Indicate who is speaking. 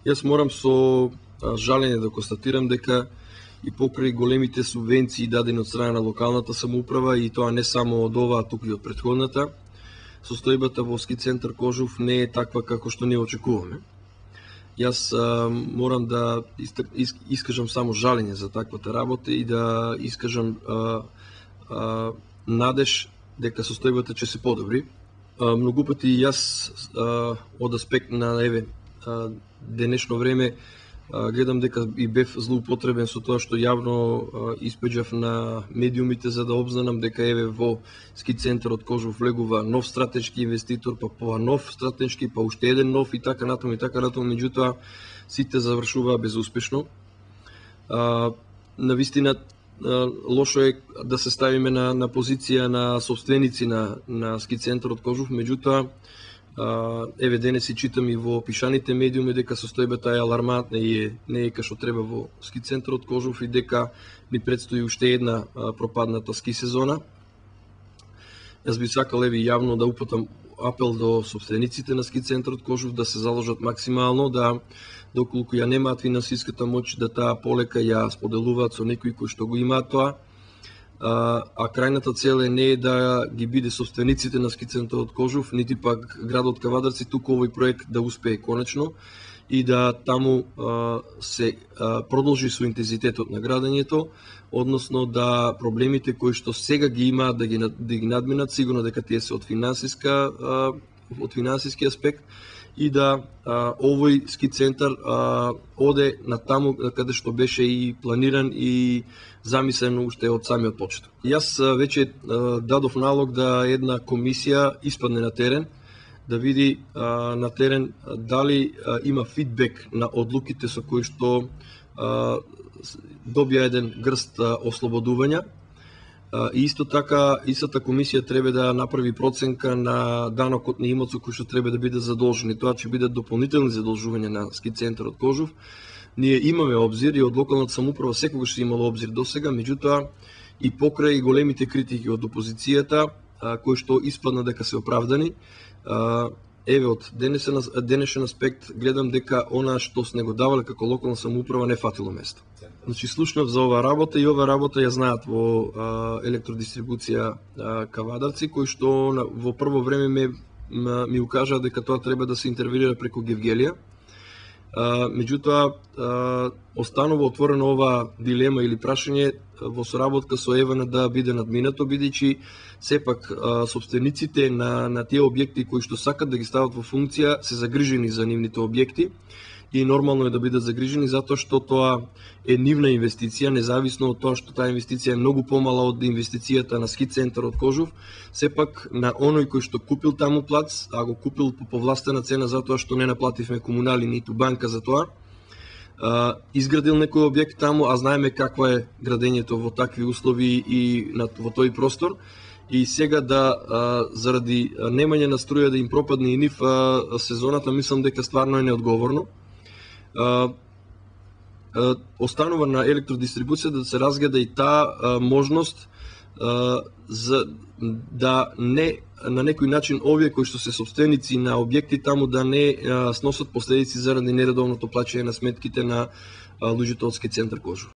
Speaker 1: Јас морам со жалење да констатирам дека и покрај големите субвенции дадени од страна на локалната самоуправа, и тоа не само од оваа, туку и од претходната, состојбата во ски центар Кожув не е таква како што ние очекуваме. Јас морам да искажам само жалење за таквата работа и да искажам надеж дека состојбата ќе се подобри. Многу пати јас од аспект на денешно време гледам дека и бев злоупотребен со тоа што јавно испеѓав на медиумите за да обзнанам дека во ски центарот Кожув влегува нов стратешки инвеститор, па нов стратешки, па уште еден нов и така натаму, меѓутоа сите завршуваа безуспешно. Навистина лошо е да се ставиме на позиција на собственици на ски центарот Кожув, меѓутоа денес си читам и во пишаните медиуми дека состојбата е алармантна и не е кашто треба во ски центарот Кожув и дека ни предстои уште една пропадната ски сезона. Јас би сакал јавно да упатам апел до собствениците на ски центарот Кожув да се заложат максимално, да доколку ја немаат финансиската моќ, да таа полека ја споделуваат со некои кои што го имаат тоа. А крајната цел не е да ги биде собствениците на ски центарот Кожув, нити пак градот Кавадарци, туку овој проект да успее конечно и да таму се продолжи со интензитетот на градењето, односно да проблемите кои што сега ги имаат да ги надминат, сигурно дека тие се од финансиски аспект и да овој ски центар оде на таму каде што беше и планиран и замислен уште од самиот почеток. Јас веќе дадов налог да една комисија испадне на терен, да види на терен дали има фидбек на одлуките со кои што добија еден грст ослободувања. И исто така, истата комисија треба да направи проценка на данокот на имот со кој што треба да биде задолжени. Тоа ќе бидат дополнителни задолжувања на ски центарот Кожув. Ние имаме обзир и од локалната самоуправа секогаш се имало обзир досега, меѓутоа и покрај големите критики од опозицијата, кои што испадна дека се оправдани, од денешен аспект гледам дека она што сме го давале како локална самоуправа не фатило место. Значи слушнав за оваа работа и оваа работа ја знаат во електродистрибуција Кавадарци, кои што во прво време ми укажаа дека тоа треба да се интервенира преку Гевгелија. Меѓутоа останува отворена оваа дилема или прашање во соработка со Евана да биде надминато, бидејќи сепак собствениците на тие објекти кои што сакат да ги стават во функција се загрижени за нивните објекти и нормално е да бидат загрижени затоа што тоа е нивна инвестиција, независно од тоа што таа инвестиција е многу помала од инвестицијата на ски центарот Кожув. Сепак на оној кој што купил таму плац, а го купил по повластена цена затоа што не наплативме комунали ниту банка за тоа, изградил некој објект таму, а знаеме каква е градењето во такви услови и во тој простор. И сега заради немање на струја да им пропадне и нив сезоната, мислам дека стварно е неодговорно. Останува на електродистрибуција да се разгледа и таа можност за да не на некој начин овие кои што се собственици на објекти таму да не сносат последици заради нередовното плаќање на сметките на луѓето од ски центар Кожув.